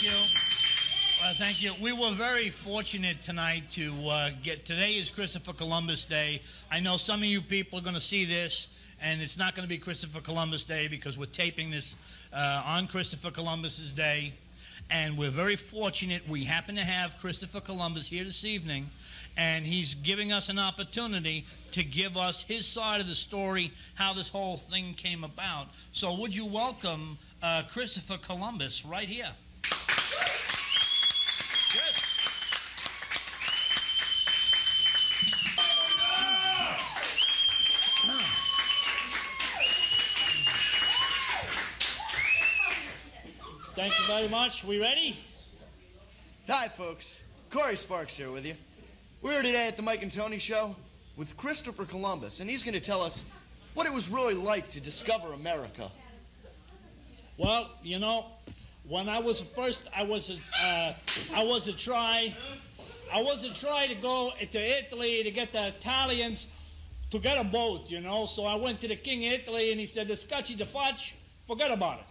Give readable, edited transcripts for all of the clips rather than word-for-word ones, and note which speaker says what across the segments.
Speaker 1: Thank you. Thank you. We were very fortunate tonight to today is Christopher Columbus Day. I know some of you people are going to see this, and it's not going to be Christopher Columbus Day because we're taping this on Christopher Columbus's Day. And we're very fortunate we happen to have Christopher Columbus here this evening, and he's giving us an opportunity to give us his side of the story, how this whole thing came about. So would you welcome Christopher Columbus right here? Yes. Thank you very much. We ready?
Speaker 2: Hi, folks. Corey Sparks here with you. We're today at the Mike and Tony Show with Christopher Columbus, and he's going to tell us what it was really like to discover America.
Speaker 1: Well, you know, when I was first, I was a try to go to Italy to get the Italians to get a boat, you know. So I went to the King of Italy, and he said, "The scotchy da faccia, forget about it."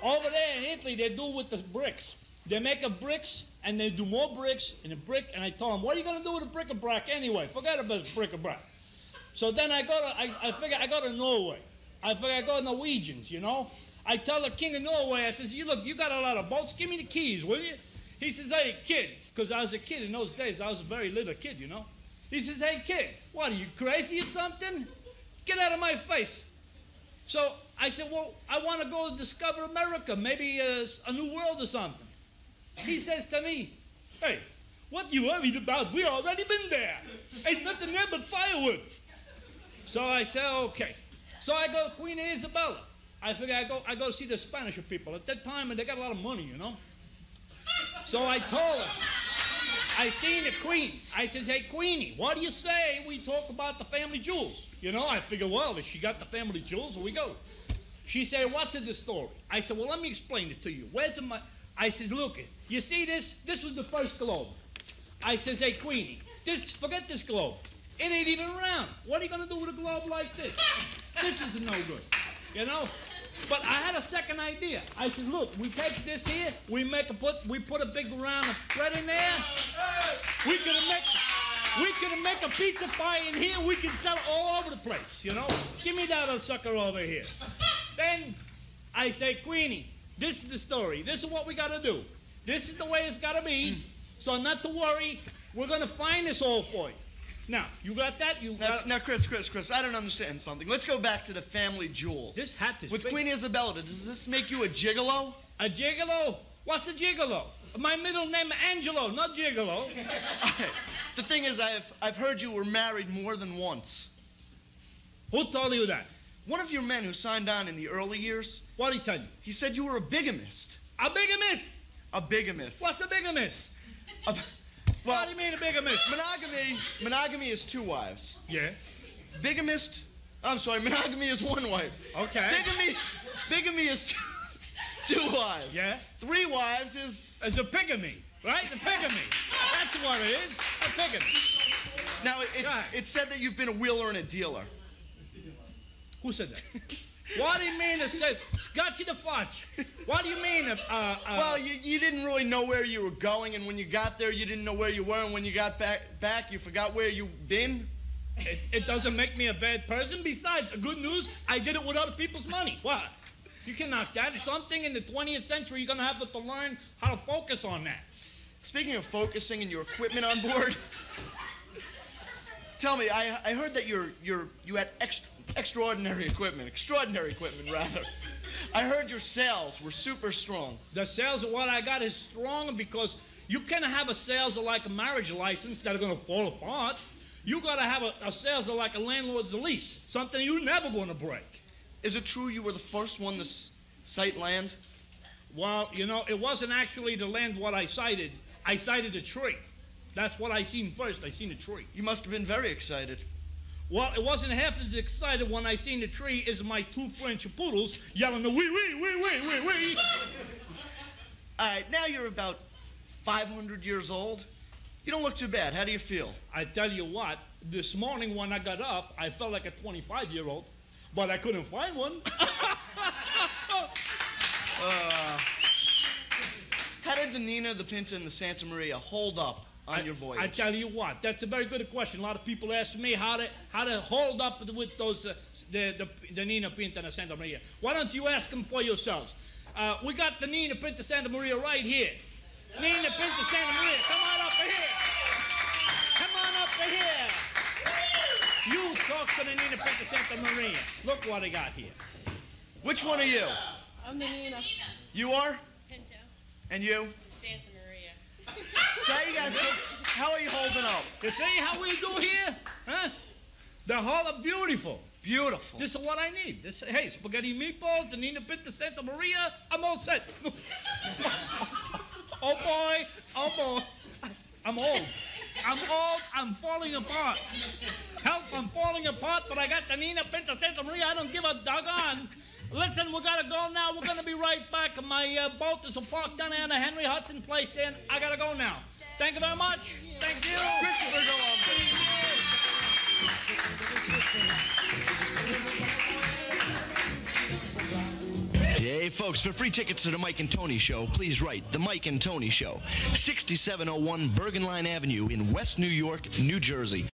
Speaker 1: Over there in Italy, they do with the bricks. They make a bricks, and they do more bricks in a brick. And I told them, "What are you going to do with a bric-a-brac anyway? Forget about bric-a-brac." So then I figure I go to Norway. I figure I go to Norwegians, you know. I tell the king of Norway, I says, "Look, you got a lot of boats. Give me the keys, will you?" He says, "Hey, kid," because I was a kid in those days. I was a very little kid, you know. He says, "Hey, kid, what, are you crazy or something? Get out of my face." So I said, "Well, I want to go discover America, maybe a new world or something." He says to me, "Hey, what you worried about? We already been there. Ain't nothing there but firewood." So I said, "Okay." So I go to Queen Isabella. I figure I go see the Spanish people. At that time, and they got a lot of money, you know. So I told her, I seen the Queen. I says, "Hey, Queenie, what do you say we talk about the family jewels?" You know, I figure, well, if she got the family jewels, we go. She said, "What's in the story?" I said, "Well, let me explain it to you. Where's my..." I says, "Look, you see this? This was the first globe." I says, "Hey, Queenie, forget this globe. It ain't even round. What are you going to do with a globe like this? This is no good, you know?" But I had a second idea. I said, "Look, we take this here, we put a big round of bread in there. We can make a pizza pie in here. We can sell it all over the place, you know. Give me that other sucker over here." Then I say, "Queenie, this is the story. This is what we got to do. This is the way it's got to be. So not to worry. We're going to find this all for you." Now, you got that?
Speaker 2: Now, Chris, I don't understand something. Let's go back to the family jewels.
Speaker 1: This hat is
Speaker 2: with
Speaker 1: big.
Speaker 2: Queen Isabella, does this make you a gigolo?
Speaker 1: A gigolo? What's a gigolo? My middle name is Angelo, not gigolo.
Speaker 2: The thing is, I've heard you were married more than once.
Speaker 1: Who told you that?
Speaker 2: One of your men who signed on in the early years.
Speaker 1: What did he tell you?
Speaker 2: He said you were a bigamist.
Speaker 1: A bigamist?
Speaker 2: A bigamist.
Speaker 1: What's a bigamist?
Speaker 2: Well,
Speaker 1: what do you mean a bigamist?
Speaker 2: Monogamy is 2 wives.
Speaker 1: Yes.
Speaker 2: Monogamy is 1 wife.
Speaker 1: Okay.
Speaker 2: Bigamy is 2 wives.
Speaker 1: Yeah.
Speaker 2: 3 wives is...
Speaker 1: It's a bigamy, right? A bigamy. That's what it is. A bigamy.
Speaker 2: Now, it's said that you've been a wheeler and a dealer.
Speaker 1: Who said that? What do you mean it said scotchy the fudge? What do you mean?
Speaker 2: Well, you didn't really know where you were going, and when you got there, you didn't know where you were, and when you got back, you forgot where you've been.
Speaker 1: It doesn't make me a bad person. Besides, good news, I did it with other people's money. What? You can knock that. Something in the 20th century, you're going to have to learn how to focus on that.
Speaker 2: Speaking of focusing and your equipment on board, tell me, I heard that you had extraordinary equipment, rather. I heard your sales were super strong.
Speaker 1: The sales of what I got is strong because you can't have a sales like a marriage license that are going to fall apart. You got to have a sales like a landlord's lease, something you're never going to break.
Speaker 2: Is it true you were the first one to sight land?
Speaker 1: Well, you know, it wasn't actually the land what I sighted. I sighted a tree. That's what I seen first. I seen a tree.
Speaker 2: You must have been very excited.
Speaker 1: Well, it wasn't half as excited when I seen the tree as my 2 French poodles yelling the wee, wee, wee, wee, wee, wee.
Speaker 2: All right, now you're about 500 years old. You don't look too bad. How do you feel?
Speaker 1: I tell you what, this morning when I got up, I felt like a 25-year-old, but I couldn't find one.
Speaker 2: the Nina, the Pinta, and the Santa Maria hold up on your voyage?
Speaker 1: I tell you what, that's a very good question. A lot of people ask me how to hold up with those the Nina, Pinta, and the Santa Maria. Why don't you ask them for yourselves? We got the Nina, Pinta, Santa Maria right here. Nina, Pinta, Santa Maria, come on up here. Come on up here. You talk to the Nina, Pinta, Santa Maria. Look what I got here.
Speaker 2: Which one are you?
Speaker 3: I'm the Nina.
Speaker 2: You are?
Speaker 3: Pinto.
Speaker 2: And you?
Speaker 3: Santa Maria.
Speaker 2: So how you guys how are you holding up?
Speaker 1: You see how we do here? Huh? The Hall of Beautiful.
Speaker 2: Beautiful.
Speaker 1: This is what I need. Hey, spaghetti meatballs, the Nina, Pinta, Santa Maria, I'm all set. Oh boy, I'm old. I'm falling apart. Help, I'm falling apart, but I got the Nina, Pinta, Santa Maria, I don't give a doggone. Listen, we gotta go now. We're gonna be right back. My boat is parked down there in the Henry Hudson place, and I gotta go now. Thank you very much. Thank you.
Speaker 2: Christopher Columbus. Hey, folks, for free tickets to the Mike and Tony Show, please write The Mike and Tony Show, 6701 Bergen Line Avenue in West New York, New Jersey.